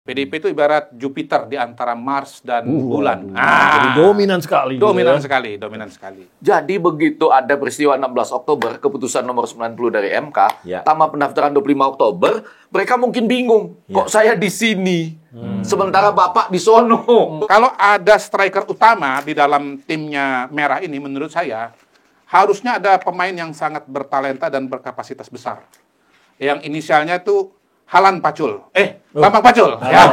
PDIP itu ibarat Jupiter di antara Mars dan bulan. Jadi dominan sekali. Dominan gitu sekali, dominan sekali. Jadi begitu ada peristiwa 16 Oktober, keputusan nomor 90 dari MK, tamat pendaftaran 25 Oktober, mereka mungkin bingung, kok saya di sini, sementara Bapak di sono. Kalau ada striker utama di dalam timnya Merah ini, menurut saya, harusnya ada pemain yang sangat bertalenta dan berkapasitas besar. Yang inisialnya itu Halan Pacul. Bambang Pacul. Ya.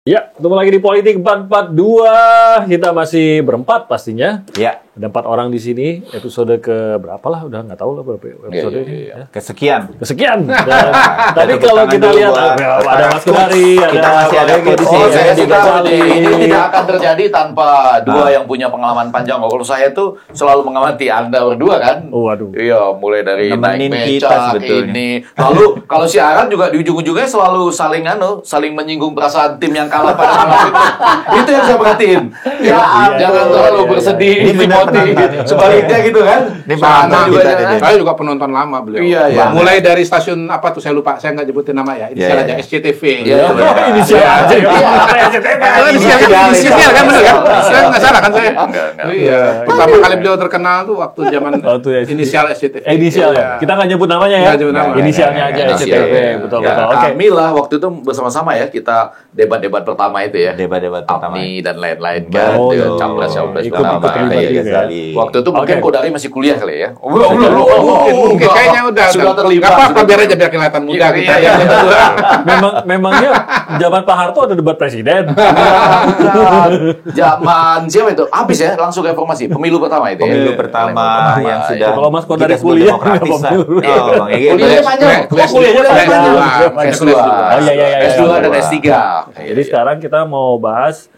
Ya, ketemu lagi di Politik 442. Kita masih berempat pastinya. Ya. Ada 4 orang di sini. Episode ke berapa lah? Udah nggak tahu lah berapa episode ini. Ya. Kesekian. Dan tadi kalau kita lihat ada Mas Kudari, ada di sini. Ini tidak akan terjadi tanpa dua yang punya pengalaman panjang. Kalau saya tuh selalu mengamati Anda berdua kan. Waduh. Iya, mulai dari Nemenin naik kita becak ini. Lalu kalau siaran juga di ujung-ujungnya selalu saling menyinggung perasaan tim yang kalah pada malam itu. Itu yang saya perhatiin. Jangan terlalu bersedih. Sebaliknya gitu kan. Sama juga saya juga penonton lama beliau. Iya. Mulai dari stasiun apa tuh saya lupa, saya nggak nyebutin nama ya. Inisial aja SCTV. Inisial aja. Inisial kan benar kan? Saya nggak salah kan saya? Iya. Pertama kali beliau terkenal tuh waktu zaman inisial SCTV. Inisial ya. Kita nggak nyebut namanya ya. Inisialnya aja SCTV. Betul. Oke. Kami lah waktu itu bersama-sama ya kita debat-debat pertama itu ya. Debat-debat pertama. APNI dan lain-lain kan. Capres-capres pertama. Waktu itu mungkin Kodari masih kuliah kali ya. Mungkin kayaknya udah sudah terlibat. Apa biar aja biar kelihatan muda kita ya. Memangnya zaman Pak Harto ada debat presiden. Zaman siapa itu? Habis ya langsung reformasi. Pemilu pertama itu ya. Pemilu pertama yang sudah kalau Mas Kodari kuliah kuliahnya panjang. Kuliahnya panjang. S2. S2 dan S3. Jadi sekarang kita mau bahas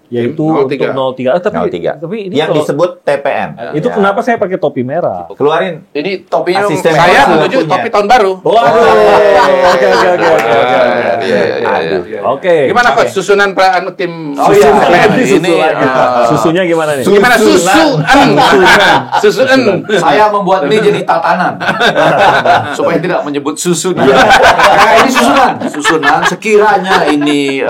yaitu 03. untuk 03. Tapi ini yang disebut TPN. Itu kenapa saya pakai topi merah? Keluarin. Ini topinya Asisten Saya Mas menuju punya. topi tahun baru. Oke. Gimana Coach susunan tim? Susunya gimana nih? Gimana susunan? Saya membuat ini jadi tatanan supaya tidak menyebut susun. Nah, ini susunan sekiranya ini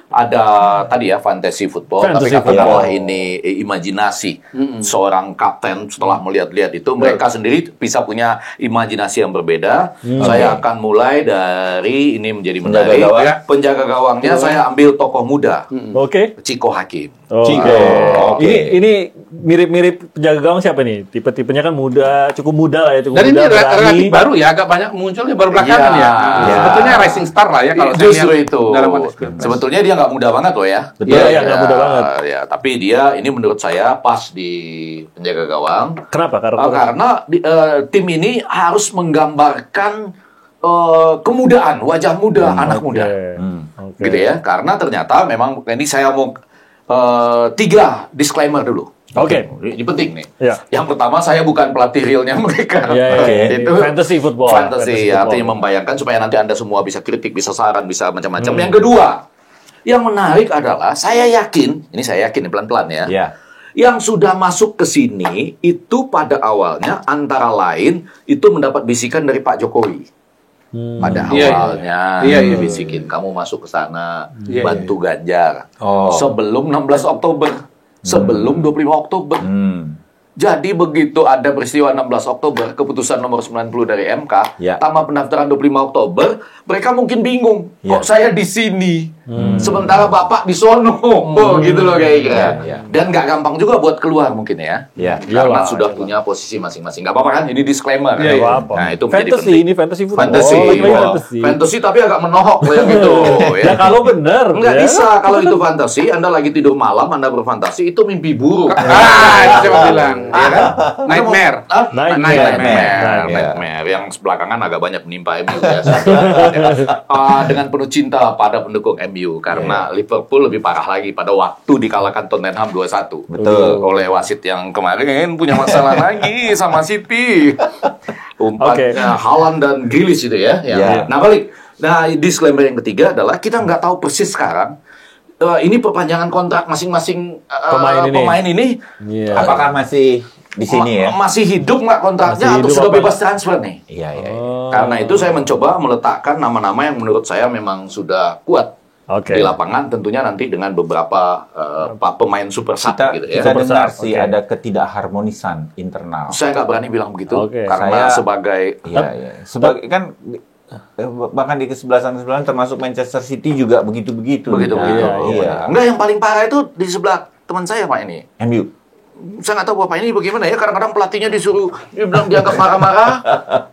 ada tadi ya fantasy football, tapi katakanlah ini imajinasi seorang kapten setelah melihat-lihat itu mereka sendiri bisa punya imajinasi yang berbeda. Saya akan mulai dari ini menjadi menarik. Penjaga gawangnya saya ambil tokoh muda. Ciko Hakim. Ini mirip-mirip penjaga gawang siapa nih? Tipe-tipenya kan muda, cukup muda lah ya, Dan ini relatif baru ya, agak banyak munculnya baru belakangan ya. Sebetulnya rising star lah ya kalau justru itu. Dalam konteks sebetulnya dia nggak muda banget loh ya. Iya, nggak muda banget. Ya, tapi dia ini menurut saya pas di penjaga gawang. Kenapa? Karena tim ini harus menggambarkan kemudaan, wajah muda, anak muda. Gitu ya. Karena ternyata memang ini saya mau 3 disclaimer dulu. Ini penting nih. Yang pertama saya bukan pelatih realnya mereka. Itu fantasy football. Fantasy artinya membayangkan supaya nanti Anda semua bisa kritik, bisa saran, bisa macam-macam. Yang kedua, yang menarik adalah saya yakin pelan-pelan ya. Yang sudah masuk ke sini itu pada awalnya antara lain itu mendapat bisikan dari Pak Jokowi. Pada awalnya dibisikin kamu masuk ke sana bantu Ganjar. Sebelum 16 Oktober, sebelum 25 Oktober. Jadi begitu ada peristiwa 16 Oktober, keputusan nomor 90 dari MK, tamat pendaftaran 25 Oktober, mereka mungkin bingung, kok saya di sini, sementara Bapak di sono, gitu loh kayaknya. Dan nggak gampang juga buat keluar mungkin ya, karena sudah punya posisi masing-masing. Nggak apa-apa kan, ini disclaimer. Nah itu menjadi penting. Ini fantasy football. Fantasy tapi agak menohok yang gitu. Ya kalau benar. Nggak bisa, kalau itu fantasi, Anda lagi tidur malam, Anda berfantasi, itu mimpi buruk. Itu saya bilang. ya kan? Nightmare. Nightmare. Yang belakangan agak banyak menimpa MU ya. Dengan penuh cinta pada pendukung MU karena Liverpool lebih parah lagi pada waktu dikalahkan Tottenham 2-1. Betul. Oleh wasit yang kemarin punya masalah lagi sama City. Umpannya Haaland dan Grealish itu ya. Nah balik. Nah disclaimer yang ketiga adalah kita nggak tahu persis sekarang. Ini perpanjangan kontrak masing-masing pemain ini. Apakah masih di sini ya? Masih hidup nggak kontraknya atau sudah bebas transfer nih? Iya. Karena itu saya mencoba meletakkan nama-nama yang menurut saya memang sudah kuat di lapangan. Tentunya nanti dengan beberapa pemain super sub gitu ya. Kita dengar sih ada ketidakharmonisan internal. Saya nggak berani bilang begitu karena sebagai sebagai kan bahkan di kesebelasan termasuk Manchester City juga begitu-begitu. Iya. Enggak, yang paling parah itu di sebelah teman saya Pak ini. MU. Saya nggak tahu Bapak ini bagaimana ya, kadang-kadang pelatihnya dibilang dianggap marah-marah.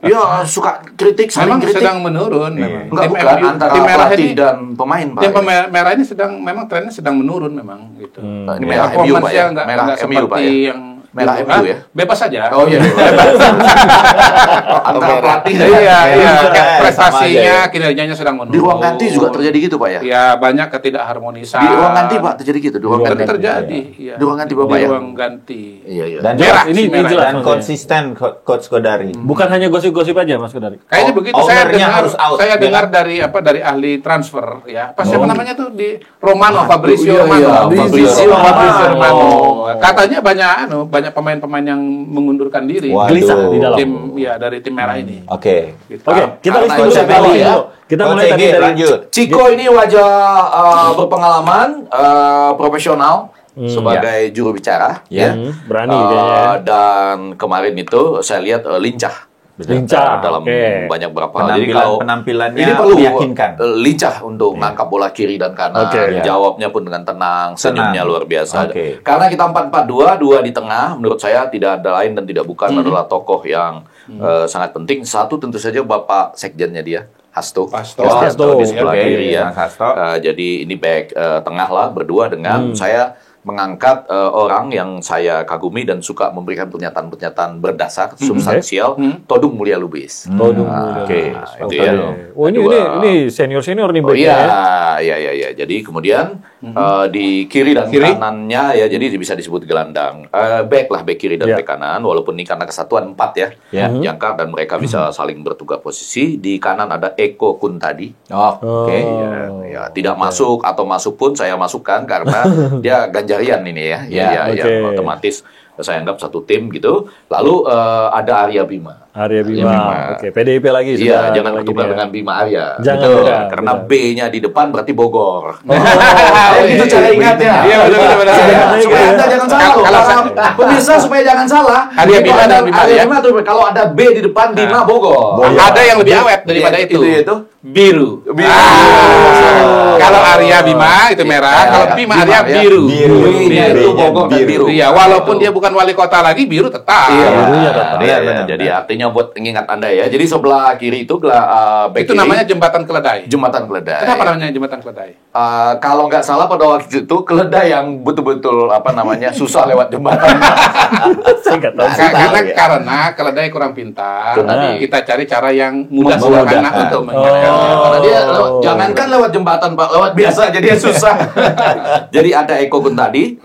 Ya, suka kritik, saling kritik. Sedang menurun memang. Enggak, bukan antara pelatih dan pemain, Pak. Tim merah ini memang trennya sedang menurun memang gitu. Ini merah MU Pak ya. Merah MU Pak ya. Merah MU ya? Bebas saja. Oh iya. Antara pelatih dan prestasinya, kinerjanya sedang menurun. Di ruang ganti juga terjadi gitu Pak ya? Ya, banyak ketidakharmonisan. Di ruang ganti Pak terjadi gitu? Di ruang ganti terjadi. Di ruang ganti Bapak ya? Di ruang ganti. Iya. Dan merah ini jelas dan konsisten Coach Kodari. Bukan hanya gosip-gosip aja Mas Kodari. Kayaknya begitu. Saya dengar dari ahli transfer ya. Siapa namanya tuh di Fabrizio Romano. Katanya banyak pemain-pemain yang mengundurkan diri. Gelisah di dalam. Dari tim merah ini. Oke, kita listing dulu ya. Kita mulai tadi dari lanjut. Chico ini wajah berpengalaman, profesional sebagai juru bicara, berani kayaknya. Dan kemarin itu saya lihat lincah dalam banyak beberapa hal. Jadi kalau penampilannya ini perlu meyakinkan, lincah untuk mengangkat bola kiri dan kanan. Jawabnya pun dengan tenang, senyumnya luar biasa. Karena kita 4-4-2, 2 di tengah. Menurut saya tidak ada lain dan tidak bukan adalah tokoh yang sangat penting. Satu tentu saja Bapak Sekjennya dia. Hasto di sebelah kiri ya. Jadi ini back tengah lah berdua dengan saya mengangkat orang yang saya kagumi dan suka memberikan pernyataan-pernyataan berdasar, substansial, Todung Mulia Lubis. Itu ya. Oh ini senior nih iya. Jadi kemudian di kiri dan kanannya ya, jadi bisa disebut gelandang. Back kiri dan back kanan, walaupun ini karena kesatuan 4 ya, jangkar dan mereka bisa saling bertukar posisi. Di kanan ada Eko Kuntadi. Tidak masuk atau masuk pun saya masukkan karena dia ganjarian ini ya. Otomatis saya anggap satu tim gitu. Lalu ada Arya Bima. PDIP lagi. Iya, jangan bertukar dengan Bima Arya. Jangan. Karena B-nya di depan berarti Bogor. Itu cara ingatnya. Iya, benar. Supaya Anda jangan salah. Pemirsa supaya jangan salah. Arya Bima dan Bima ya. Kalau ada B di depan Bima Bogor. Ada yang lebih awet daripada itu. Biru. Kalau Arya Bima itu merah, kalau Bima Arya biru. Itu Bogor dan biru. Iya, walaupun dia bukan wali kota lagi, biru tetap. Jadi artinya buat mengingat Anda ya. Jadi sebelah kiri itu back itu namanya Jembatan Keledai. Jembatan Keledai. Kenapa namanya Jembatan Keledai? Kalau nggak salah pada waktu itu keledai yang betul-betul susah lewat jembatan. Karena keledai kurang pintar. Kita cari cara yang mudah sederhana untuk mengingatkan. Karena dia jangankan lewat jembatan Pak, lewat biasa aja dia susah. Jadi ada Eko Kuntadi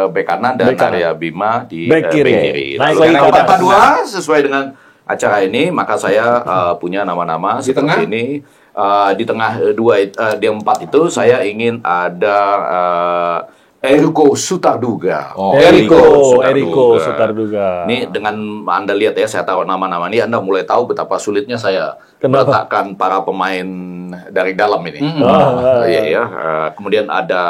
bek kanan dan Arya Bima di bek kiri. Lalu 4-4-2 sesuai dengan acara ini, maka saya punya nama-nama seperti ini. Di tengah di 4 itu saya ingin ada Eriko Sutarduga. Eriko Sutarduga. Ini dengan Anda lihat ya, saya taruh nama-nama ini, Anda mulai tahu betapa sulitnya saya meletakkan para pemain dari dalam ini. Kemudian ada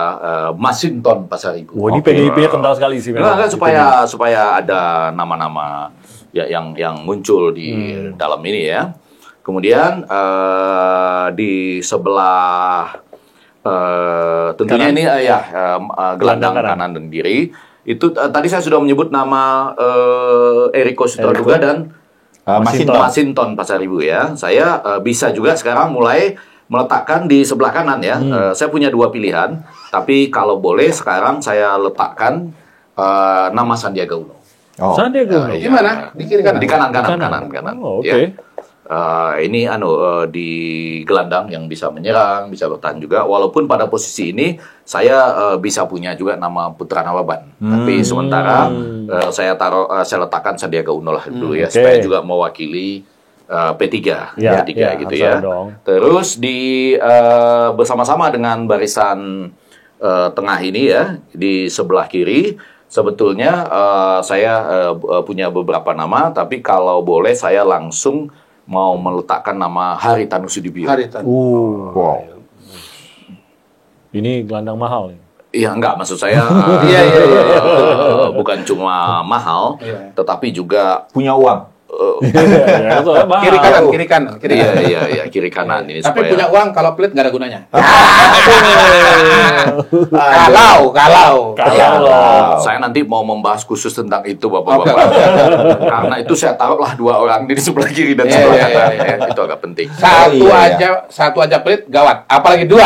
Masinton Pasaribu. Ini PDIP-nya kental sekali sih. Supaya ada nama-nama yang muncul di dalam ini ya. Kemudian di sebelah tentunya kanan. Ini gelandang kanan dan kiri. Itu tadi saya sudah menyebut nama Eriko Sutarduga dan Masinton Pasaribu ya. Saya bisa juga sekarang mulai meletakkan di sebelah kanan ya. Saya punya 2 pilihan, tapi kalau boleh sekarang saya letakkan nama Sandiaga Uno. Sandiaga Uno. Gimana? Di kiri kanan? Di kanan. Oh, oke. Ya. Ini di gelandang yang bisa menyerang, bisa bertahan juga. Walaupun pada posisi ini saya bisa punya juga nama Putra Nawaban. Tapi sementara saya letakkan Sandiaga Uno lah dulu ya, supaya juga mewakili P3 gitu ya. Terus bersama-sama dengan barisan tengah ini ya, di sebelah kiri sebetulnya saya punya beberapa nama, tapi kalau boleh saya langsung mau meletakkan nama Haritanu Sudibyo. Wow. Ini gelandang mahal. Iya, enggak, maksud saya bukan cuma mahal, tetapi juga punya uang. Kiri kanan. Iya, kiri kanan ini. Tapi supaya... punya uang kalau pelit nggak ada gunanya. Kalau. Saya nanti mau membahas khusus tentang itu, Bapak-bapak. Karena itu saya taruhlah 2 orang di sebelah kiri dan sebelah kanan. Itu agak penting. Satu aja pelit gawat, apalagi 2.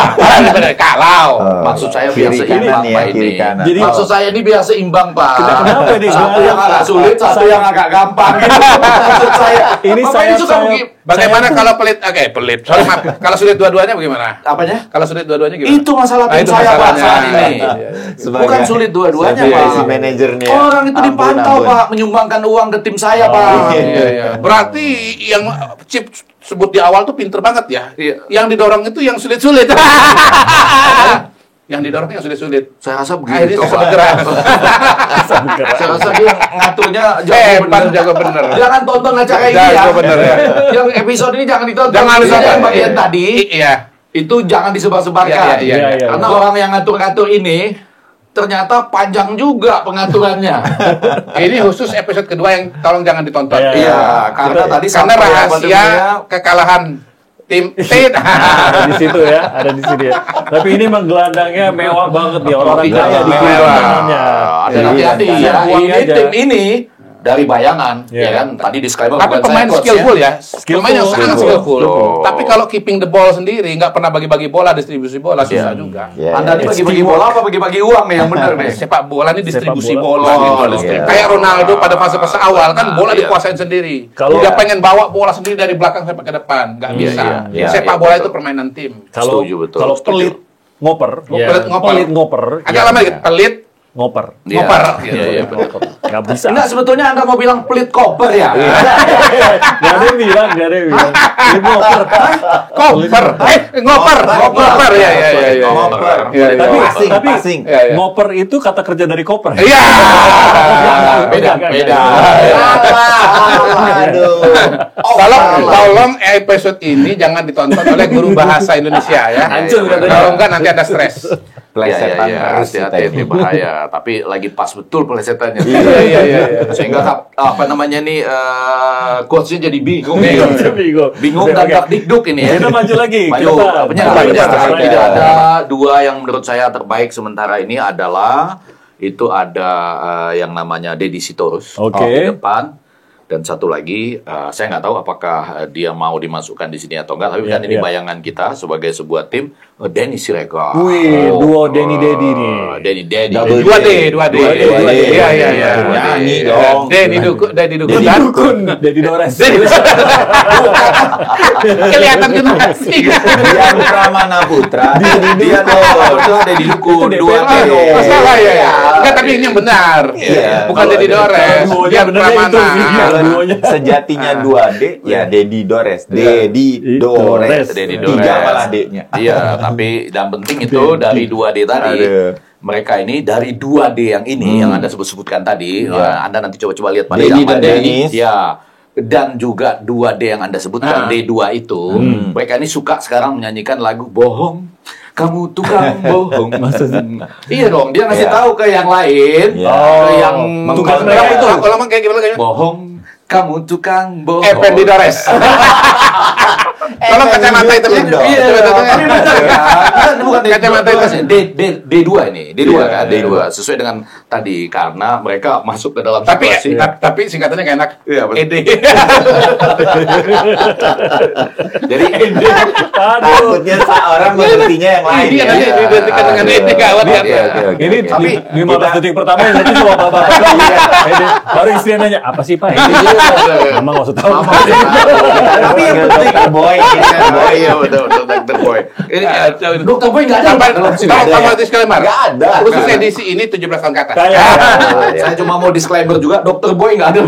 Kalau. Maksud saya biar seimbang, Pak, ini. Jadi maksud saya ini biar seimbang, Pak. Kenapa ini? Satu yang agak sulit, satu yang agak gampang. Maksud saya. Ini Bagaimana kalau pelit? Pelit. Sorry, maaf. Kalau sulit dua-duanya bagaimana? Apanya? Kalau sulit dua-duanya gimana? Itu masalah tim saya, Pak, saat ini. Bukan sulit dua-duanya, Pak. Si manajernya. Orang itu dipantau, Pak, menyumbangkan uang ke tim saya, Pak. Iya. Berarti yang Chip sebut di awal tuh pinter banget ya. Yang didorong itu yang sulit-sulit. Yang didorong yang sulit-sulit. Saya rasa begitu. Saya rasa dia ngaturnya jago bener. Jangan tonton acara ini ya. Jago bener ya. Yang episode ini jangan ditonton. Jangan yang bagian tadi. Iya. Itu jangan disebar-sebarkan. Iya. Karena orang yang ngatur-ngatur ini ternyata panjang juga pengaturannya. Ini khusus episode kedua yang tolong jangan ditonton. Iya, karena tadi karena rahasia kekalahan tim ada di situ ya, ada di sini ya. Tapi ini gelandangnya mewah banget nih, orang kaya di kiri kanannya. Hati-hati ya. Ini tim ini dari bayangan, ya kan? Tadi disclaimer tapi pemain skillful ya. Pemain yang sangat skillful. Tapi kalau keeping the ball sendiri, nggak pernah bagi-bagi bola, distribusi bola susah juga. Anda ini bagi-bagi bola apa bagi-bagi uang nih yang benar nih? Sepak bola ini distribusi bola. Kayak Ronaldo pada fase-fase awal kan bola dikuasain sendiri. Dia pengen bawa bola sendiri dari belakang sampai ke depan, nggak bisa. Sepak bola itu permainan tim. Kalau pelit ngoper. Agak lama lagi pelit ngoper. Iya, benar. Nggak bisa. Enggak, sebetulnya Anda mau bilang pelit koper ya? Nggak ada yang bilang. Pelit ngoper. Ngoper. Ya. Tapi ngoper itu kata kerja dari koper. Iya. Beda. Tolong episode ini jangan ditonton oleh guru bahasa Indonesia ya. Kalau enggak nanti ada stres. Plesetan hati-hati bahaya. Tapi lagi pas betul plesetannya. Iya. Sehingga coachnya jadi bingung dan dikduk ini ya. Kita maju lagi. Tidak ada 2 yang menurut saya terbaik sementara ini adalah ada yang namanya Deddy Sitorus di depan. Dan satu lagi, saya nggak tahu apakah dia mau dimasukkan di sini atau enggak. Tapi kan ini bayangan kita sebagai sebuah tim, Denny Siregar. Duo Denny Dedi nih. Denny Dedi. 2D. Iya. Nyanyi dong. Denny Dukun. Dedi Dores. Kelihatan generasi. Dian Pramana Putra. Dedi Dukun. 2D. Masalah ya. Enggak, tapi ini yang benar. Bukan Dedi Dores. Dian Pramana. Sejatinya 2D ya Dedi Dores. Dedi Dores. 3 malah D-nya. Iya, tapi yang penting itu dari 2D tadi. Mereka ini dari 2D yang ini yang Anda sebutkan tadi. Anda nanti coba lihat pada Dedi yang dan Dennis. Ya. Dan juga 2D yang Anda sebutkan, D2 itu. Mereka ini suka sekarang menyanyikan lagu Bohong. Kamu tukang bohong. Iya dong, dia ngasih tahu ke yang lain, ke yang tukang mereka itu. Kalau kayak gimana kayaknya? Bohong, kamu tukang bohong. Effendi Dores. Tolong kacamata hitamnya. Iya, Tapi benar ya. Ini bukan Kacamata hitamnya. D2 ini, D2 kan, D2 sesuai dengan tadi karena mereka masuk ke dalam situasi. Tapi singkatannya nggak enak. Iya, betul. ED. Jadi Takutnya orang mengertinya yang lain. Iya, nanti digantikan dengan ED gawat ya. Ini Tapi 15 detik pertama yang nanti cuma bapak. Baru istrinya nanya, apa sih Pak? Mama nggak usah tahu. Tapi yang penting boy, boy ya betul dokter boy. Ini dokter boy nggak ada dalam sini. Kalau disclaimer. Nggak ada. Khusus edisi ini 17 tahun ke atas. Saya cuma mau disclaimer juga, dokter boy nggak ada.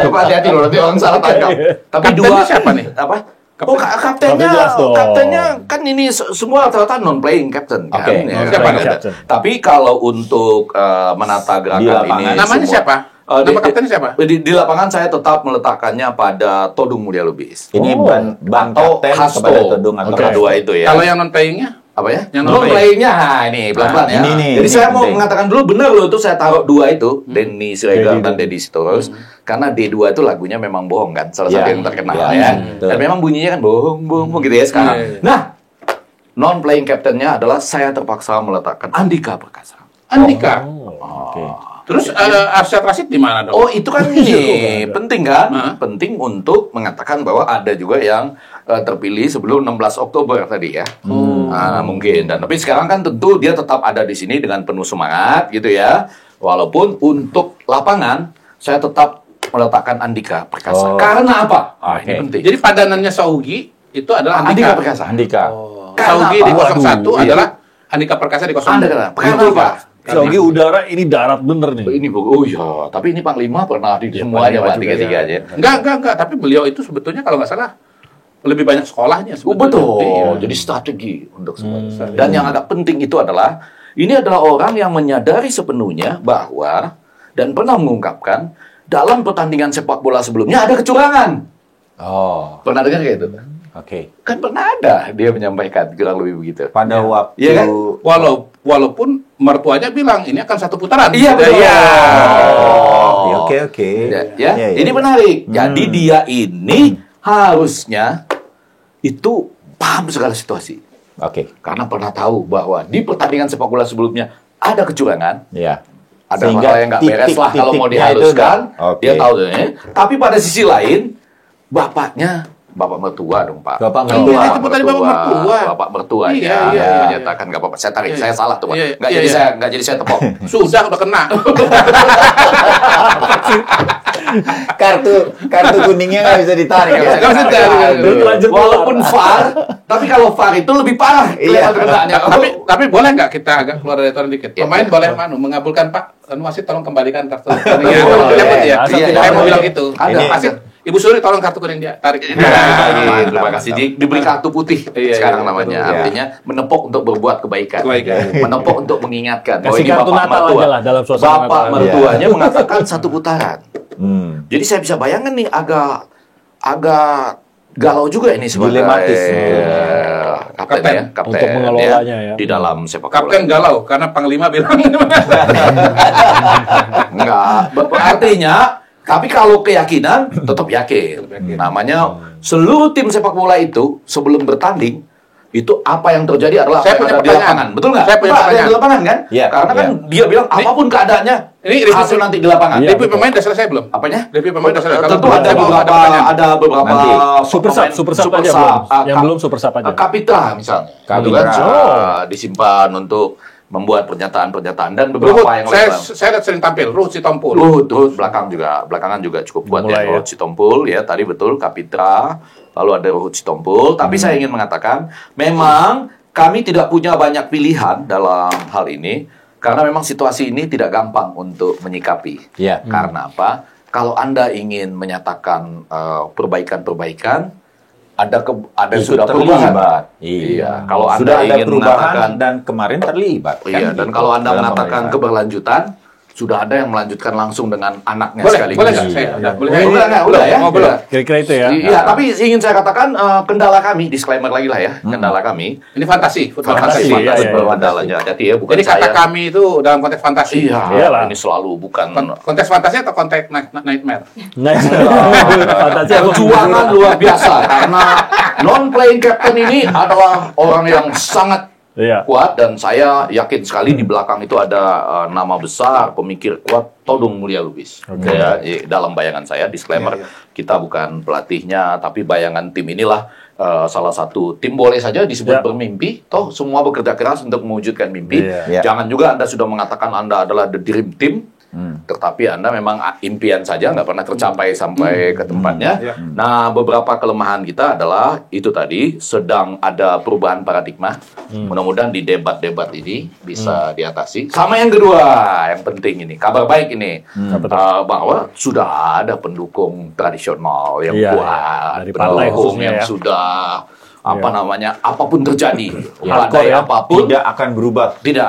Coba hati-hati loh, nanti orang salah tangkap. Tapi Kaptennya siapa nih? Apa? Oh, kaptennya kan ini semua rata-rata non-playing captain kan. Oke, Ya, siapa kan? captain? Tapi kalau untuk menata gerakan Di lapangan. ini Namanya semua- siapa? Nama kaptennya siapa? Di lapangan saya tetap meletakkannya pada Todung Mulia Lubis. Ini ban Atau kapten Hasto. kepada Todung atau Antara dua itu ya. Kalau yang non playingnya? Apa ya? Yang non-playingnya, ini pelan-pelan ya. ini nih, Jadi ini saya mau penting. mengatakan dulu benar loh itu saya taruh dua itu, Denny Siregar dan Deddy Sitorus, karena D2 itu lagunya memang bohong kan, salah satu Ya, yang terkenal ya, ya. betul. Dan memang bunyinya kan bohong gitu ya sekarang. Nah, non-playing captainnya adalah saya terpaksa meletakkan Andika Perkasa. Andika. Oke. Terus Arsyad Rashid di mana dong? Oh itu kan ini penting kan? Hah? Penting untuk mengatakan bahwa ada juga yang terpilih sebelum 16 Oktober tadi ya. Mungkin. Dan tapi sekarang kan tentu dia tetap ada di sini dengan penuh semangat gitu ya. Walaupun untuk lapangan saya tetap meletakkan Andika Perkasa. Oh. Karena apa? Oke. Ini penting. Jadi padanannya Saugi itu adalah Andika Andika. Perkasa. Andika. Saugi di Karena apa? 01 Iya. adalah Andika Perkasa di 02. Andika. Karena apa? Soalnya udara ini darat bener nih. Ini oh iya, tapi ini Panglima pernah di semuanya Panglima Pak, juga, tiga-tiganya. Enggak. Tapi beliau itu sebetulnya kalau nggak salah lebih banyak sekolahnya Oh, sebetulnya. betul. Iya. Jadi strategi untuk semuanya. Dan yang agak penting itu adalah ini adalah orang yang menyadari sepenuhnya bahwa dan pernah mengungkapkan dalam pertandingan sepak bola sebelumnya ada kecurangan. Oh, Pernah dengar kayak itu? oke. Kan pernah ada dia menyampaikan kurang lebih begitu. Pada waktu Iya kan? Walaupun mertuanya bilang ini akan satu putaran. Iya, betul. Iya. Oke. Ya, ini menarik. Jadi dia ini harusnya itu paham segala situasi. Oke. Karena pernah tahu bahwa di pertandingan sepak bola sebelumnya ada kecurangan. Ya. Ada Sehingga hal yang nggak beres lah kalau mau titik-titiknya itu dihaluskan. udah- Oke. Dia tahu ya. Tapi pada sisi lain, bapak mertua dong Pak. Bapak Iya, mertua. itu tadi bapak mertua. Bapak mertuanya Iya. menyatakan nggak apa-apa. Saya tarik, Iya. saya salah tuh Pak. Iya, Nggak iya, jadi iya. nggak jadi saya tepok. Sudah udah kena. Kartu kuningnya nggak bisa ditarik. Nggak bisa ditarik. Lanjut Walaupun VAR, tapi kalau VAR itu lebih parah kelihatan kenanya. tapi boleh nggak kita agak keluar dari aturan dikit? Pemain boleh mengabulkan Pak wasit tolong kembalikan kartu kuning. Ya, tolong dicabut ya. Asal tidak Saya mau boleh. bilang itu. Ada. Wasit, Ibu Suri tolong kartu kuning dia tarik. Terima kasih. Diberi kartu putih Iya, sekarang iya, namanya. betul. Artinya menepuk untuk berbuat kebaikan. Kebaikan. Menepuk untuk mengingatkan. bahwa Kasih ini kartu bapak Natal mertua. aja lah dalam suasana Bapak Natal. mertuanya mengatakan satu putaran. Jadi saya bisa bayangkan nih agak galau juga ini sebagai Dilematis. kapten ya, kapten Untuk mengelolanya ya. di dalam sepak bola. Kapten galau karena Panglima bilang Enggak, artinya tapi kalau keyakinan tetap yakin. Namanya seluruh tim sepak bola itu sebelum bertanding itu apa yang terjadi adalah Saya apa yang punya ada di pertanyaan. lapangan, betul nggak? Saya punya Pak, ada yang pertanyaan. di lapangan kan? Iya, Karena kan iya. dia bilang apapun keadaannya, Ini hasil nanti di lapangan. Iya. review pemain udah selesai belum? Apanya? Review pemain udah selesai. Kalau Tentu belum, ada saya mau beberapa pertanyaan. ada beberapa Nanti. Super sub, pemain super sub aja sub. belum. Yang belum super sub aja. Kapitra misalnya. Itu kan Kapitra. sudah disimpan untuk membuat pernyataan-pernyataan dan beberapa Ruhut, yang saya lain. lihat sering tampil. Ruhut Sitompul. Ruhut belakangan juga cukup kuat Mulai, ya. Ruhut Sitompul ya tadi betul Kapitra, lalu ada Ruhut Sitompul. Tapi saya ingin mengatakan memang kami tidak punya banyak pilihan dalam hal ini karena memang situasi ini tidak gampang untuk menyikapi. Iya. Karena apa? Kalau Anda ingin menyatakan perbaikan-perbaikan, ada Ikut sudah perubahan. terlibat. Iya. Kalau Anda Sudah ada ingin perubahan mengatakan dan kemarin terlibat. iya, kan dan gitu, kalau Anda dalam mengatakan pemerintahan. keberlanjutan, sudah ada yang melanjutkan langsung dengan anaknya Boleh, sekaligus. boleh nggak? Saya udah, boleh. Udah ya? Oh, belum. Kira-kira itu ya. Iya, tapi ingin saya katakan kendala kami, disclaimer lagi lah ya, kendala kami. Ini fantasi, football Fantasi, fantasi. iya, iya. Kendalanya, hati ya, bukan Jadi kata saya. kami itu dalam konteks fantasi. Iya, Iyalah. ini selalu bukan. Konteks fantasi atau konteks nightmare? Nah, fantasi aku Perjuangan luar biasa karena Non-playing captain ini adalah orang yang sangat Iya. kuat, dan saya yakin sekali di belakang itu ada nama besar, pemikir kuat, Todung Mulya Lubis. Ya, dalam bayangan saya, disclaimer, kita bukan pelatihnya, tapi bayangan tim inilah salah satu tim, boleh saja disebut bermimpi. Toh semua bekerja keras untuk mewujudkan mimpi. Jangan juga Anda sudah mengatakan Anda adalah the dream team. Tetapi Anda memang impian saja, nggak pernah tercapai sampai ke tempatnya. Nah, beberapa kelemahan kita adalah itu tadi, sedang ada perubahan paradigma. Mudah-mudahan di debat-debat ini bisa diatasi. Sama yang kedua, yang penting ini, kabar baik ini, bahwa sudah ada pendukung tradisional yang kuat, dari partai pendukung yang sudah apapun terjadi, apapun tidak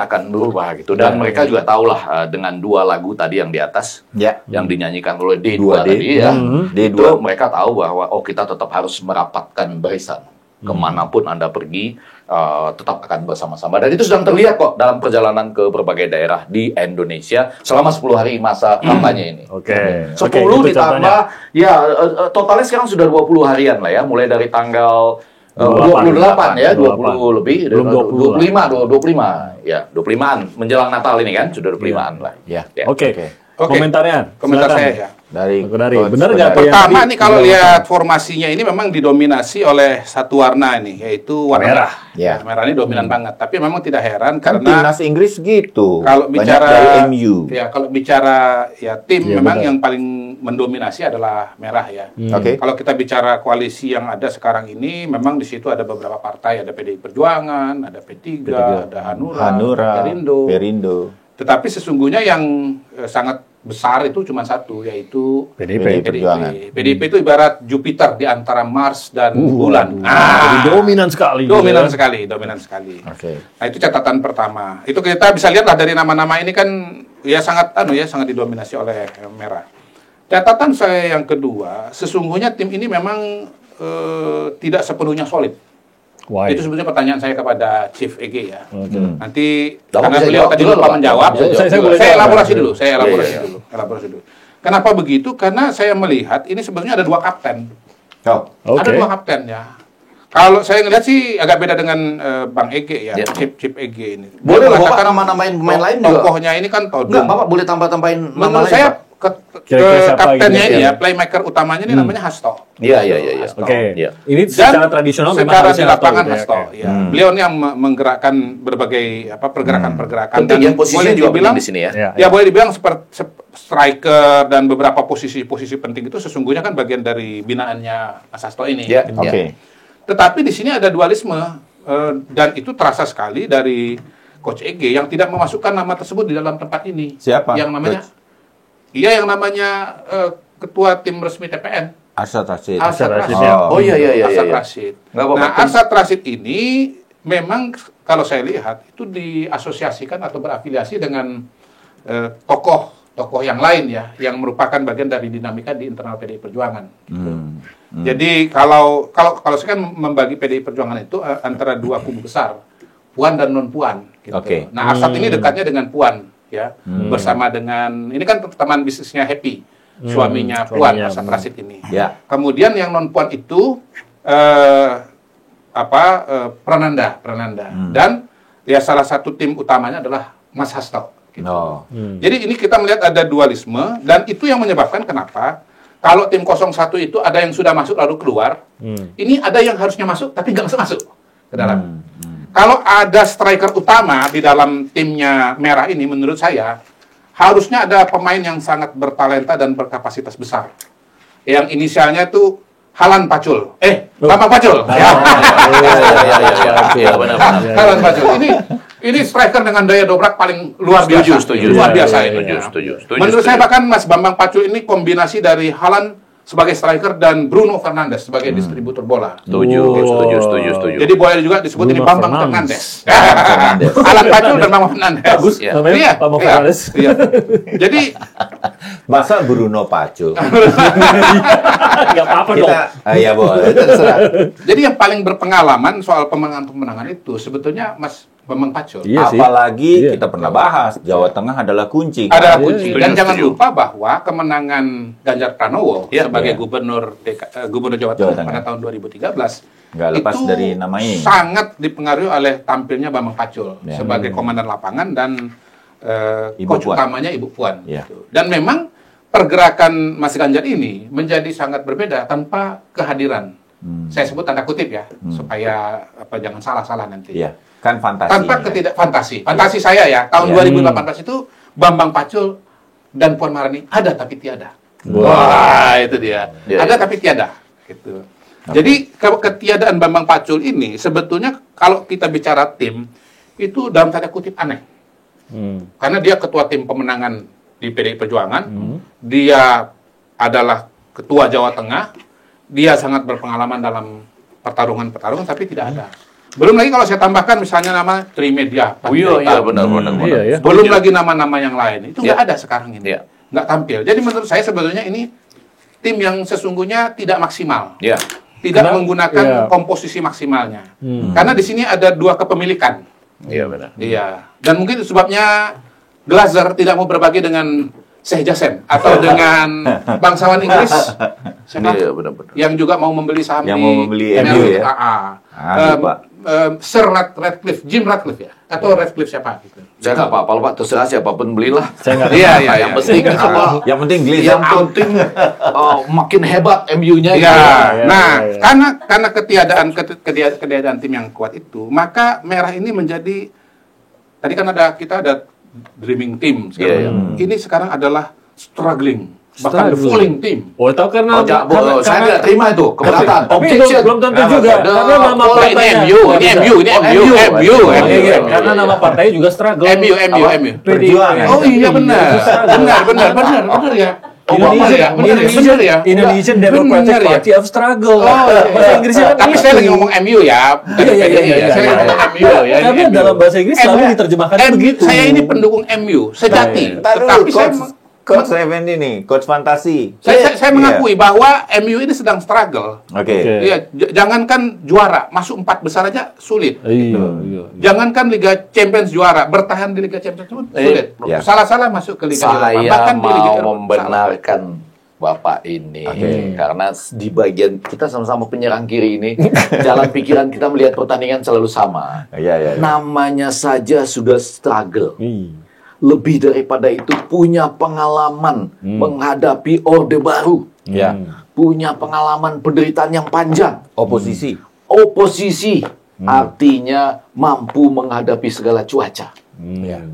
akan berubah gitu. Dan mereka juga tahulah dengan 2 lagu tadi yang di atas yang dinyanyikan oleh D2 tadi ya, D2, mereka tahu bahwa kita tetap harus merapatkan barisan kemanapun Anda pergi, tetap akan bersama-sama, dan itu sedang terlihat kok dalam perjalanan ke berbagai daerah di Indonesia selama 10 hari masa kampanye ini. 10 ditambah totalnya sekarang sudah 20 harian lah ya, mulai dari tanggal 28 ya, 20 lebih, belum 25 ya, 25-an menjelang Natal ini kan, sudah 25-an lah. Oke. Komentarnya. Komentar saya ya. Dari benar nggak? Pertama nih, kalau lihat formasinya ini memang didominasi oleh satu warna ini, yaitu warna merah. Merah ini dominan banget. Tapi memang tidak heran kan karena timnas Inggris gitu. Kalau bicara dari MU. Ya, kalau bicara tim memang yang paling mendominasi adalah merah ya. Kalau kita bicara koalisi yang ada sekarang ini, memang di situ ada beberapa partai, ada PDI Perjuangan, ada P3, ada Hanura, Perindo. Tetapi sesungguhnya yang sangat besar itu cuma satu, yaitu PDIP. PDIP itu ibarat Jupiter di antara Mars dan bulan. Dominan sekali. Dominan sekali. Nah, itu catatan pertama. Itu kita bisa lihatlah dari nama-nama ini kan ya sangat didominasi oleh merah. Catatan saya yang kedua, sesungguhnya tim ini memang tidak sepenuhnya solid. Itu sebetulnya pertanyaan saya kepada Chief EG ya. Nanti karena beliau tadi lupa menjawab, saya elaborasi dulu. Kenapa begitu? Karena saya melihat ini sebetulnya ada 2 kapten. Ada 2 kapten ya. Kalau saya ngelihat sih agak beda dengan Bang Ege ya, Chief EG ini. Boleh Bapak nama-namain pemain lain juga. Tokohnya ini kan Todung. Enggak, Bapak boleh tambah-tambahin nama menurut lain. saya kaptennya gitu, ini ya, playmaker utamanya ini namanya Hasto. Iya. Ini secara tradisional secara di lapangan Hasto. Beliau ini yang menggerakkan berbagai pergerakan-pergerakan, dan posisinya juga bilang di sini ya. Ya boleh dibilang seperti striker, dan beberapa posisi-posisi penting itu sesungguhnya kan bagian dari binaannya Mas Hasto ini. Tetapi di sini ada dualisme, dan itu terasa sekali dari Coach EG yang tidak memasukkan nama tersebut di dalam tempat ini. Siapa? Yang namanya ketua tim resmi TPN. Arsyad Rashid. Arsyad Rashid. Nah, Arsyad Rashid ini memang kalau saya lihat itu diasosiasikan atau berafiliasi dengan tokoh yang lain ya, yang merupakan bagian dari dinamika di internal PDI Perjuangan. Jadi kalau saya kan membagi PDI Perjuangan itu antara 2 kubu besar, Puan dan non Puan. Gitu. Nah, Arsyad ini dekatnya dengan Puan. Ya, bersama dengan ini kan teman bisnisnya Happy, suaminya Puan, Arsyad Rashid ini. Kemudian yang non Puan itu Prananda. Dan ya salah satu tim utamanya adalah Mas Hasto. Gitu. Jadi ini kita melihat ada dualisme, dan itu yang menyebabkan kenapa kalau tim 01 itu ada yang sudah masuk lalu keluar, ini ada yang harusnya masuk tapi nggak masuk ke dalam. Kalau ada striker utama di dalam timnya merah ini, menurut saya harusnya ada pemain yang sangat bertalenta dan berkapasitas besar. Yang inisialnya itu Halan Pacul. Bambang Pacul. Halan Pacul. Ini striker dengan daya dobrak paling luar biasa. Luar biasa ini. Menurut saya bahkan Mas Bambang Pacul ini kombinasi dari Halan sebagai striker dan Bruno Fernandes sebagai distributor bola. Setuju. Jadi boleh juga disebut Bruno ini Bambang Fernandes. Alan Pacul dan Bambang Fernandes. Bagus namanya Bambang Fernandes. Jadi masa Bruno Pacul? Enggak apa-apa dong. Iya boleh. Jadi yang paling berpengalaman soal pemenangan itu sebetulnya Mas Bambang Pacul. Iya sih. Apalagi Iya. kita pernah bahas Jawa Tengah adalah kunci. Ada Iya, kunci. iya. Dan jangan Setuju. lupa bahwa kemenangan Ganjar Pranowo Iya. sebagai Iya. gubernur Jawa Jawa Tengah Tengah. pada tahun 2013 Nggak lepas itu dari nama ini. sangat dipengaruhi oleh tampilnya Bambang Pacul Ya. sebagai komandan lapangan dan Ibu coach Puan. utamanya Ibu Puan. Ya. Gitu. Dan memang pergerakan Mas Ganjar ini menjadi sangat berbeda tanpa kehadiran. Saya sebut tanda kutip ya, supaya jangan salah-salah nanti. Iya, kan fantasi. Tanpa fantasi saya ya, tahun Iya. 2018 itu Bambang Pacul dan Puan Maharani ada tapi tiada. Wah. Wah, itu dia. Iya, Ada iya. tapi tiada. Gitu. Jadi ketiadaan Bambang Pacul ini sebetulnya kalau kita bicara tim itu dalam tanda kutip aneh. Karena dia ketua tim pemenangan di PDI Perjuangan, dia adalah ketua Jawa Tengah, dia sangat berpengalaman dalam pertarungan-pertarungan, tapi tidak ada. Belum lagi kalau saya tambahkan misalnya nama Trimedia. Oh iya, benar. Iya, ya. Belum lagi nama-nama yang lain. Itu nggak ada sekarang ini. Iya. Nggak tampil. Jadi menurut saya sebetulnya ini tim yang sesungguhnya tidak maksimal. Iya. Tidak Karena- menggunakan iya. komposisi maksimalnya. Karena di sini ada dua kepemilikan. Iya, benar. Iya. Dan mungkin itu sebabnya Glazer tidak mau berbagi dengan Syekh Jassem atau dengan bangsawan Inggris siapa? Iya, benar. Yang juga mau membeli saham Yang di mau membeli MU ya? Lupa. Sir Radcliffe, Jim Radcliffe ya? Atau Radcliffe siapa? Gitu. Saya nggak apa-apa, Pak. Terserah siapapun belilah. Saya nggak Iya, iya, Yang iya. penting apa? Yang penting Glazer. Yang penting makin hebat MU-nya. Ya, iya, nah iya. karena ketiadaan tim yang kuat itu, maka merah ini menjadi tadi kan kita ada dreaming team sekarang. Iya, Ini sekarang adalah struggling, bahkan the Struggling. falling team. Oh, tahu karena Saya tidak terima itu keberatan. tapi Objection. belum tentu Kenapa? juga Ada karena nama pola Ini partainya. MU, ini MU, ini MU. Iya, karena nama partainya juga struggle. MU. Perjuangan. Oh iya benar, benar ya. Benar ya. Indonesian Democratic Benar ya. Party of Struggle. Oh, iya. Bahasa Inggrisnya kan Tapi gitu. saya lagi ngomong MU ya. Iya. Saya lagi ngomong MU ya. Tapi ini dalam MU. bahasa Inggris selalu diterjemahkannya begitu. Saya ini pendukung MU sejati. Taruh Tetapi saya Coach Effendi nih, Coach Fantasi. saya mengakui bahwa MU ini sedang struggle. Oke. Oke. Iya, jangankan juara, masuk 4 besar aja sulit. Iya. Jangankan Liga Champions juara, bertahan di Liga Champions pun sulit. Iya. Salah-salah masuk ke Liga Eropa. Saya Bahkan di Liga mau Eropa salah. membenarkan Bapak ini karena di bagian kita sama-sama penyerang kiri ini jalan pikiran kita melihat pertandingan selalu sama. Iya. Namanya saja sudah struggle. Iya. Lebih daripada itu punya pengalaman menghadapi Orde Baru, Ya. punya pengalaman penderitaan yang panjang. Oposisi. Oposisi artinya mampu menghadapi segala cuaca.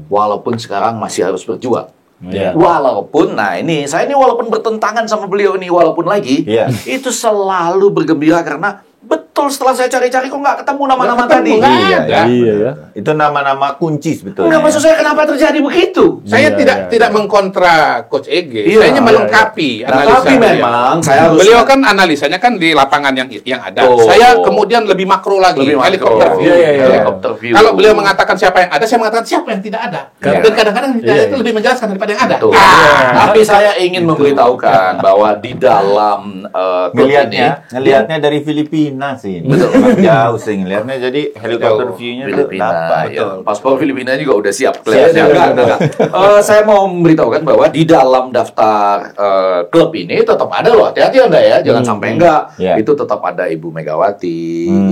Walaupun sekarang masih harus berjuang. Iya. Walaupun, saya ini walaupun bertentangan sama beliau ini, walaupun lagi, Iya. itu selalu bergembira karena betul setelah saya cari-cari kok nggak ketemu nama-nama Nggak ketemu, tadi. nggak Iya, ada. Iya ya. Itu nama-nama kunci sebetulnya. Enggak, maksud saya kenapa terjadi begitu? Saya Iya, tidak mengkontra Coach Ege. Iya, Saya hanya iya, melengkapi Nah, analisa tapi beliau. memang saya harus Beliau kan analisanya kan di lapangan yang ada. Oh. Saya kemudian lebih makro lagi, Lebih makro. helikopter view. Iya. Helikopter view. Kalau beliau mengatakan siapa yang ada, saya mengatakan siapa yang tidak ada. Iya. Dan kadang-kadang yang tidak ada Iya. itu lebih menjelaskan daripada yang ada. Betul. Tapi saya ingin memberitahukan bahwa di dalam klub ini, ngelihatnya dari Filipina sih. Betul. Jauh sih ngelihatnya, jadi helikopter view-nya tuh Filipina, dapat. ya. Paspor Filipina juga udah siap. Siap. Enggak. Saya mau memberitahukan bahwa di dalam daftar klub ini tetap ada loh. Hati-hati Anda ya, jangan sampai enggak. Ya. Itu tetap ada Ibu Megawati,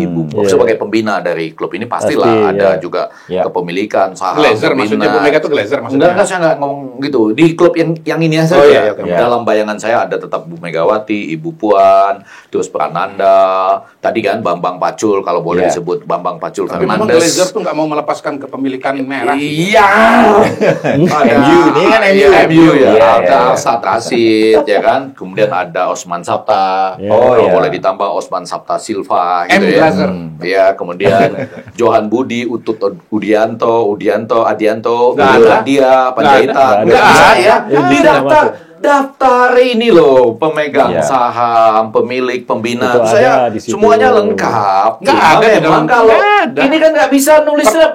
Ibu Iya. sebagai pembina dari klub ini pastilah Pasti, ada ya. juga Ya. kepemilikan saham. Glazer pembina. maksudnya Bu Mega itu Glazer maksudnya. Enggak, saya nggak ngomong gitu. Di klub yang ini saja. Oh, iya, oke. Dalam bayangan saya ada tetap Bu Megawati, Ibu Puan, terus Prananda, tadi kan Bambang Pacul kalau boleh Iya. disebut Bambang Pacul Tapi memang Fernandes. Glazer tuh nggak mau melepaskan kepemilikan merah. Iya. MU, ini kan MU. MU ya. Iya, Ada iya. Arsat Rashid ya kan. Kemudian ada Osman Sabta. Iya. Oh, Kalau iya. boleh ditambah Osman Sabta Silva gitu M. ya. Glazer. Iya, kemudian Johan Budi, Utut Adianto, Nggak ada. dia Panjaitan. Nggak ada. Nggak bisa ya. Nggak Di bisa daftar daftar ini loh, pemegang Iya. saham, pemilik, pembina. Itu Saya ada di situ. semuanya lengkap. Nggak Cuma ada di memang dalam- kalau nggak ada. ini kan nggak bisa nulisnya.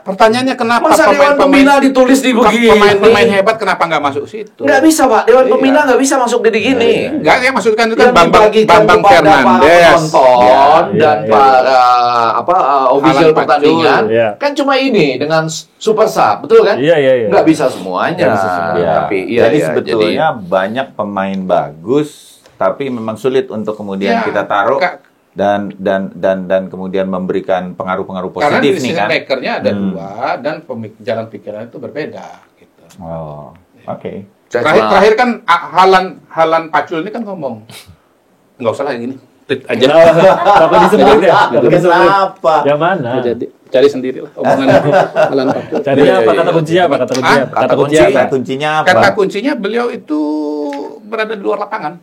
Pertanyaannya kenapa Masa Dewan Pembina ditulis di begini? pemain hebat kenapa nggak masuk situ? Nggak bisa, Pak. Dewan Iya. Pembina nggak bisa masuk di gini. Nggak, yang maksudkan itu Yang kan dibagikan Bambang kepada para Fernandes. penonton Iya, dan iya. para official Alan pertandingan Pacul, iya. kan cuma ini dengan super sub, betul kan? Iya, iya, iya. Nggak bisa semuanya. Nggak bisa semuanya. Ya. Tapi iya, Jadi iya. sebetulnya banyak pemain bagus, tapi memang sulit untuk kemudian Ya, kita taruh Kak. dan kemudian memberikan pengaruh-pengaruh Karena positif nih decision kan. maker-nya ada dua dan jalan pikiran itu berbeda. Gitu. Oh, oke. Terakhir kan Halan Pacul ini kan ngomong nggak usah lah gini, tweet aja. Takut disebut ya? Takut disebut. Kenapa? Yang mana? Jadi cari sendiri lah omongan Halan Pacul. Carinya apa? Iya, kata iya. kuncinya apa? Kata kuncinya apa? Kata kuncinya kunci. apa? Kata kuncinya apa? Kata kuncinya beliau itu berada di luar lapangan.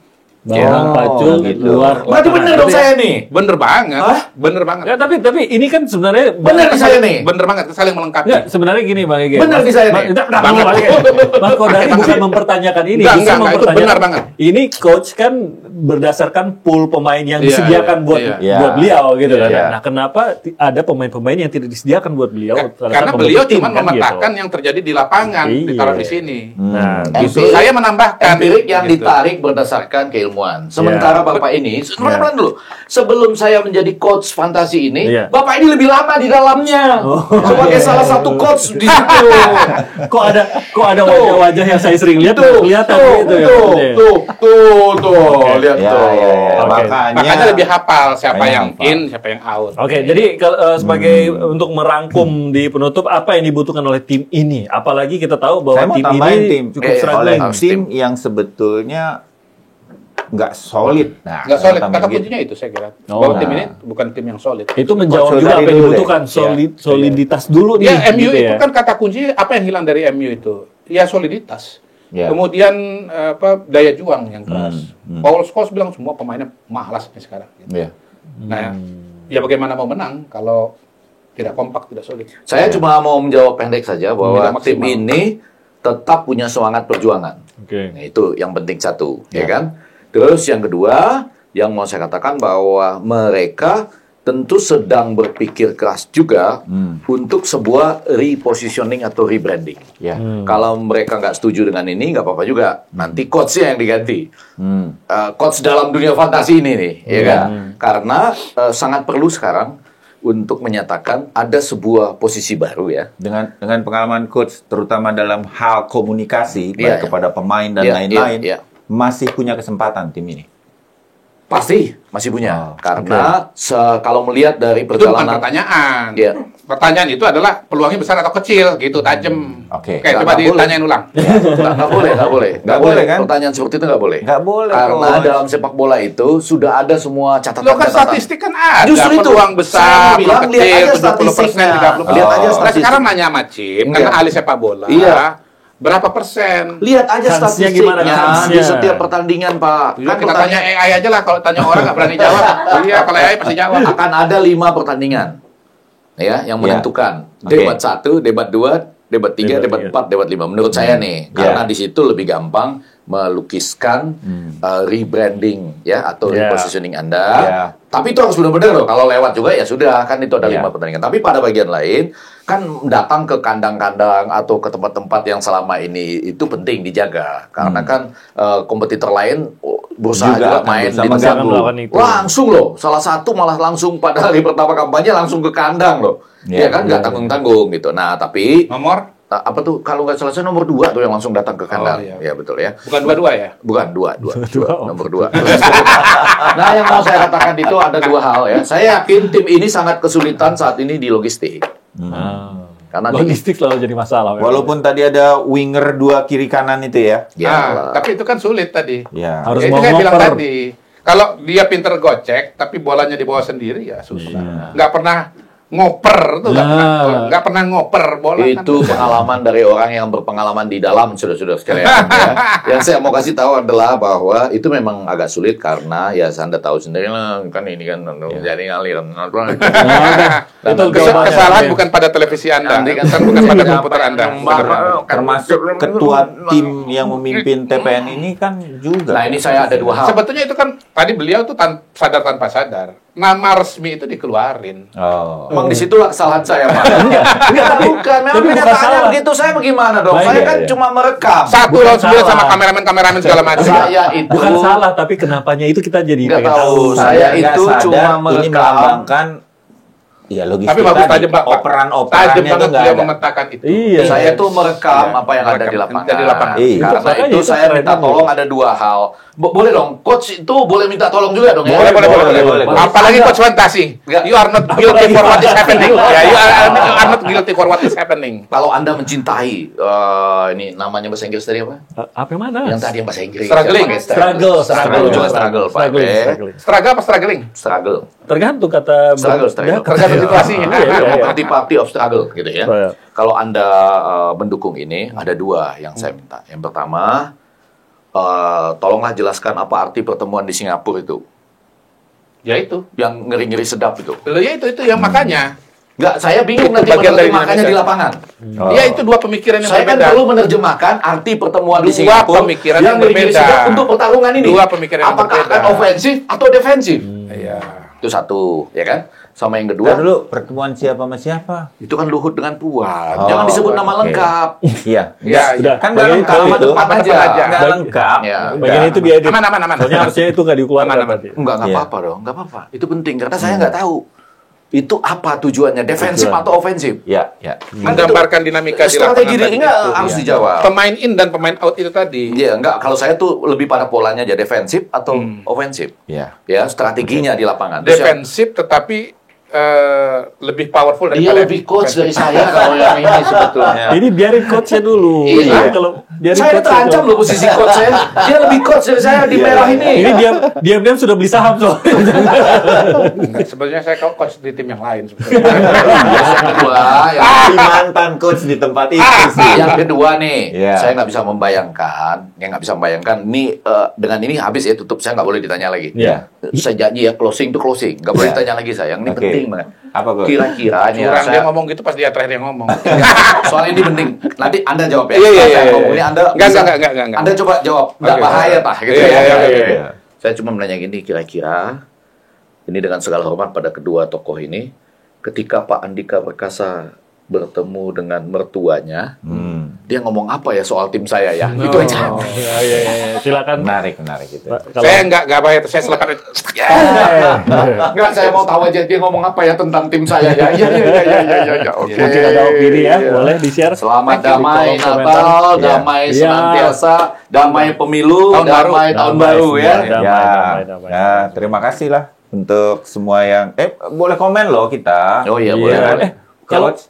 Bambang Pacul gitu. luar. Berarti lapangan. bener dong saya nih. Bener banget, Hah? bener banget. Ya, tapi ini kan sebenarnya Bener di saya nih. Bener banget, saling melengkapi. Enggak, sebenarnya gini Bang Ege. Bener di saya nih. Bang Kodari bukan mempertanyakan ini, Enggak, bisa enggak, itu mempertanyakan. benar banget. Ini coach kan berdasarkan pool pemain yang Iya, disediakan iya, buat iya. buat beliau gitu kan. Iya. Nah, kenapa ada pemain-pemain yang tidak disediakan buat beliau? Karena saat beliau membentuk tim, cuma kan, memetakan gitu. yang terjadi di lapangan, Iya. ditaruh di sini. Nah, Empirik- Saya menambahkan empirik yang gitu. ditarik berdasarkan keilmuan. Sementara Iya. Bapak ini, pelan-pelan dulu. Sebelum saya menjadi coach fantasi ini, Iya. Bapak ini lebih lama di dalamnya. Sebagai iya, salah iya, satu iya. coach di situ. kok ada wajah-wajah yang saya sering lihat nggak kelihatan gitu ya. maksudnya. tuh, lihat Ya, tuh. ya, ya. Oke. Makanya lebih hafal siapa Makanya yang hafal. in, siapa yang out. Oke, jadi sebagai untuk merangkum di penutup apa yang dibutuhkan oleh tim ini? Apalagi kita tahu bahwa Saya mau tim tambahin ini tim. cukup oleh struggling. harus tim tim. yang sebetulnya nggak solid. Nah, Nggak solid, tambahin kata gitu. kuncinya itu saya kira. Oh, Bahwa tim nah. ini bukan tim yang solid. Itu menjawab Coach juga apa Kodari yang dulu dibutuhkan, deh. soliditas dulu nih. Ya, MU gitu itu kan kata kuncinya apa yang hilang dari MU itu? Ya soliditas. Ya. Kemudian daya juang yang keras. Paul Scholes bilang semua pemainnya malas nih sekarang. Gitu. Iya. Nah, ya bagaimana mau menang kalau tidak kompak, tidak solid? Saya cuma mau menjawab pendek saja bahwa Tidak tim maksimal. ini tetap punya semangat perjuangan. Oke. Nah, itu yang penting satu, ya kan? Terus yang kedua, yang mau saya katakan bahwa mereka tentu sedang berpikir keras juga untuk sebuah repositioning atau rebranding. Ya. Kalau mereka nggak setuju dengan ini, nggak apa-apa juga. Nanti coachnya yang diganti. Coach dalam dunia fantasi ini nih, ya kan? Karena sangat perlu sekarang untuk menyatakan ada sebuah posisi baru ya. Dengan pengalaman coach terutama dalam hal komunikasi Iya, baik iya. kepada pemain dan Iya, lain-lain iya, iya. masih punya kesempatan tim ini. Pasti masih punya. Oh, Karena kalau melihat dari Itu bukan perjalanan pertanyaan. Iya. Pertanyaan itu adalah peluangnya besar atau kecil, gitu, tajam. Oke. Coba Nggak ditanyain ulang. Nggak boleh. Nggak boleh, kan? Pertanyaan seperti itu nggak boleh. Nggak boleh, Karena Coach. dalam sepak bola itu sudah ada semua catatan. Lo kan statistik kan ada. Justru itu. Peluang Saya besar, bilang, peluang lihat kecil, aja 70%, statistiknya. 30%. Lihat aja Nah, statistik. sekarang nanya sama Cip, Iya. karena ahli sepak bola. Iya. Berapa persen? Lihat aja Kansnya statistiknya gimana, kansnya? di setiap pertandingan, Pak. Kan kita tanya AI aja lah, kalau tanya orang nggak berani jawab. Iya, kalau AI pasti jawab. akan ada 5 pertandingan ya yang menentukan. Oke. Debat 1, debat 2, debat 3, Debat debat tiga. 4, debat 5. Menurut saya nih, karena Ya. di situ lebih gampang melukiskan rebranding ya atau Ya. repositioning Anda. Ya. Tapi itu harus benar-benar loh. Kalau lewat juga ya sudah, kan itu ada Ya. 5 pertandingan. Tapi pada bagian lain kan datang ke kandang-kandang atau ke tempat-tempat yang selama ini itu penting dijaga. Karena kan kompetitor lain berusaha Juga juga akan main berusaha di mengganggu. tempat Melakukan itu. langsung loh. Salah satu malah langsung pada hari pertama kampanye langsung ke kandang loh. Ya, Ya kan nggak tanggung-tanggung gitu. Nah, tapi Nomor? apa tuh kalau nggak selesai nomor 2 tuh yang langsung datang ke kandang. iya. Ya betul ya. Bukan dua-dua ya? Bukan dua, nomor 2. Nah, yang mau saya katakan itu ada 2 hal ya. Saya yakin tim ini sangat kesulitan saat ini di logistik. Karena di- Logistik selalu jadi masalah. memang. Walaupun tadi ada winger 2 kiri kanan itu ya. ya, Tapi itu kan sulit tadi. Ya. Harus Ya, itu mau saya bilang ngoper. tadi. Kalau dia pinter gocek, tapi bolanya dibawa sendiri ya susah. Nggak ngoper tuh nggak pernah ngoper bola. Itu pengalaman dari orang yang berpengalaman di dalam, sudah sekalian. Ya. Yang saya mau kasih tahu adalah bahwa itu memang agak sulit karena ya Anda tahu sendiri lah, kan ini kan jadi aliran. Kesalahan bukan pada televisi Anda, kan bukan pada komputer Anda. Termasuk ketua tim yang memimpin TPN ini kan juga. Nah, ini saya ada dua hal. Sebetulnya itu kan tadi beliau tuh sadar tanpa sadar. Nama resmi itu dikeluarin. Emang disitulah kesalahan saya, Pak. Enggak, bukan. Memang kenyataannya begitu. Saya bagaimana dong? Saya kan cuma merekam. Satu lawan 9 sama kameramen segala macam. Saya itu bukan salah, tapi kenapanya itu kita jadi nggak pengen tahu. tahu. Saya itu cuma ini merekam. melambangkan ya logistik Tapi bagus tadi. tajam Pak. Tajam Operan-operannya itu banget nggak beliau ada. memetakan itu. Iya. Saya tuh merekam apa yang ada di lapangan. Ada di lapangan. Iya. Karena Makanya itu itu saya keren minta juga. tolong ada dua hal. Boleh dong, coach itu boleh minta tolong juga dong ya? Boleh. Apalagi coach fantasi. Nggak. You are not guilty for what is happening. Ya, you are not guilty for what is happening. Kalau Anda mencintai, ini namanya bahasa Inggris tadi apa? Apa yang mana? Yang tadi yang bahasa Inggris. Struggling. Yang pakai Struggle. Struggle, Pak. Struggle apa struggling? Struggle. Tergantung kata Struggle. Tergantung situasinya. Party of struggle gitu ya. Iya. Kalau Anda mendukung ini, ada dua yang saya minta. Yang pertama, tolonglah jelaskan apa arti pertemuan di Singapura itu. Ya itu. Yang ngeri-ngeri sedap itu. Ya itu yang makanya. Nggak, saya bingung Itu nanti bagian dari menerjemahkannya dinamika. di lapangan. Ya itu dua pemikiran yang Saya kan berbeda. perlu menerjemahkan arti pertemuan di Dua Singapura pemikiran yang yang ngeri-ngeri berbeda. sedap untuk pertarungan ini. Dua pemikiran yang Apakah berbeda. akan ofensif atau defensif? Iya. Itu satu, ya kan? Sama yang Nah, kedua, dulu pertemuan siapa sama siapa? itu kan Luhut dengan Puan. Oh, Jangan disebut nama oke. lengkap. Iya. Ya, Sudah. Kan Bagian nggak lengkap Nama itu. depan aja. aja. Nggak lengkap. Ya. Bagian itu biar Aman. Soalnya harusnya itu nggak dikeluarkan Aman. berarti. Enggak Iya. apa-apa dong, enggak apa-apa. Itu penting karena saya nggak tahu itu apa tujuannya, defensif atau ofensif. Ya. Menggambarkan dinamika di Strategi lapangan tadi enggak itu. harus dijawab. Pemain in dan pemain out itu tadi. Iya, enggak. Kalau saya tuh lebih pada polanya aja defensif atau ofensif. Ya. Ya, strateginya di lapangan. Terus yang- Defensif tetapi lebih powerful Dia daripada lebih coach dari defensif. saya kalau yang ini sebetulnya. Ini biarin coachnya dulu. Iya. Kalau biarin Saya coachnya terancam dulu. loh posisi coach saya. Dia lebih coach dari saya di merah ini. Ini diam-diam sudah beli saham soalnya. Enggak, sebenarnya saya coach di tim yang lain sebetulnya. Yang kedua, Si mantan coach di tempat itu sih. yang kedua nih, Iya. saya nggak bisa membayangkan, nih dengan ini habis ya tutup, saya nggak boleh ditanya lagi. Iya. Saya janji ya closing itu closing, nggak boleh Iya. ditanya lagi saya. Ini Oke. penting banget. Apa, Bro? Kira-kira nih, Curang dia saya, ngomong gitu pas dia terakhir yang ngomong. soalnya ini penting. Nanti Anda jawab ya. Iya. Saya ngomong ini Anda Enggak, bisa- enggak. Anda coba jawab, nggak Oke. bahaya Pak, gitu Iya, ya. iya, Oke. iya. Saya cuma menanya gini, kira-kira ini dengan segala hormat pada kedua tokoh ini, ketika Pak Andika Perkasa bertemu dengan mertuanya, dia ngomong apa ya soal tim saya ya? Itu aja. Iya. Silakan. Menarik itu. Kalau Saya enggak bahaya, saya selepas Enggak, saya mau tahu aja dia ngomong apa ya tentang tim saya ya. Iya. Oke. mungkin ada opini ya, boleh di-share. Selamat Thank you di damai kolom Natal, komentar. damai Iya. senantiasa, damai pemilu, Tahun baru. damai tahun baru ya. Damai. Ya, terima kasih lah untuk semua yang boleh komen loh kita. Oh iya, Iya. boleh. boleh.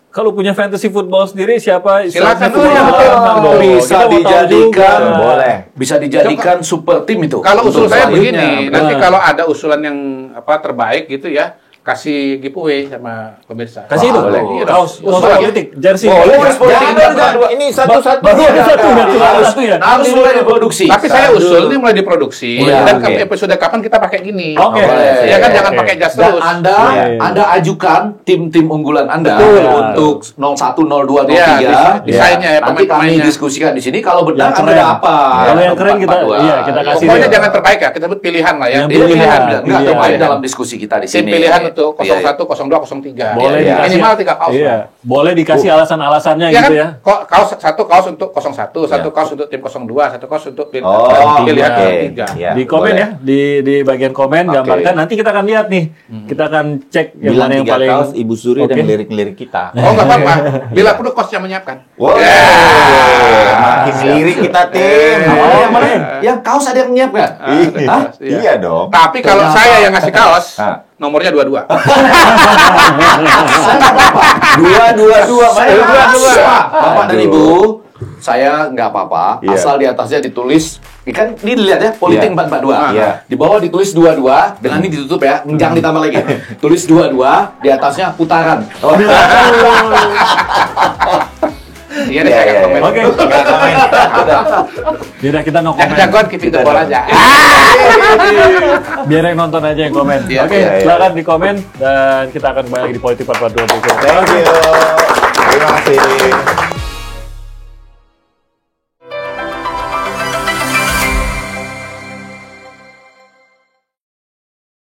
Kalau punya fantasy football sendiri siapa? Silakan. Football, Oh, iya, tenang dong. Bisa Kita mau tahu dijadikan. juga. Boleh. Bisa dijadikan super tim itu. Kalau usul Untuk saya selanjutnya. begini, nanti kalau ada usulan yang terbaik gitu ya, kasih giveaway sama pemirsa. Kasih itu. Boleh. Iya, Kaos Boleh. politik, jersey. Boleh, Ya, politik. Jangan, ini satu-satu. Baru ada satu, harus, satu ya. harus mulai diproduksi. Tapi saya usul ini mulai diproduksi Iya, dan oke. episode kapan kita pakai gini. Oke. Ya kan Oke. jangan pakai jas Dan terus. Anda Iya. Anda ajukan tim-tim unggulan Anda Betul. untuk 01, 02, 03. Iya, desainnya ya, Nanti kami pemain-pemainnya. diskusikan di sini. Kalau benar Yang Anda keren. apa? Kalau yang keren kita, iya, kita kasih Pokoknya dia. jangan terbaik ya, kita sebut pilihan lah ya. Yang Dia pilihan. pilihan. Enggak, Pilihan. terbaik dalam diskusi kita di Tim sini. pilihan untuk Iya, 01, 02, 03. Boleh Iya, dikasih. Minimal 3 kaos. Iya, boleh dikasih alasan-alasannya Ya kan, gitu ya. kaos satu kaos untuk 01, satu Ya. kaos untuk tim 02, satu kaos untuk tim Oh, pilihan oke. 03. Iya, Di komen boleh. ya, di bagian komen Oke. gambarkan. Nanti kita akan lihat nih. Kita akan cek yang Bilang mana yang 3 paling kaos Ibu Suri dan Oke. lirik-lirik kita. Oh nggak apa-apa, bila perlu coach yang menyiapkan. Wow. Makin lirik kita tim. Oh, yang mana? Yang kaos ada yang nyiapkan? Hah? Iya dong. Tapi kalau Ternyata. saya yang ngasih kaos, Ah. nomornya 22. Saya nggak apa-apa. Dua. Saya Dua. Bapak dan Ibu, saya nggak apa-apa, Iya. asal di atasnya ditulis, kan ini dilihat ya, politik Iya. 442. Iya. Di bawah ditulis 22, dengan ini ditutup ya, jangan ditambah lagi. Tulis 22, di atasnya putaran. Oh. Iya deh, saya nggak komen. Oke. Nggak komen. Udah. Yaudah kita no Yang comment. jagoan keep it the ball aja. Biar yang nonton aja yang komen. Iya, Oke, iya, iya. silakan di komen dan kita akan kembali lagi di Politik 442 berikutnya. Thank you. Terima kasih.